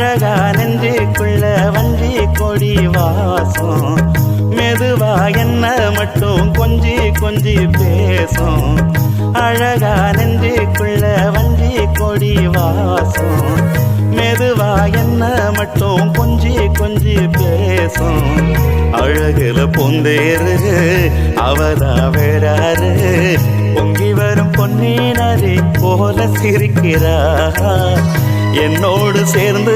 அழகா நெஞ்சுக்குள்ள வஞ்சி கொடி வாசம் மெதுவா என்ன மட்டும் கொஞ்சி கொஞ்சி பேசும் அழகா நெஞ்சுக்குள்ள வஞ்சி கொடி வாசம் மெதுவா என்ன மட்டும் கொஞ்சி கொஞ்சி பேசும் அழகுல பொந்தேரு அவதா வேறாரு பொங்கி வரும் பொன்னினரை போல சிரிக்கிறார் என்னோடு சேர்ந்து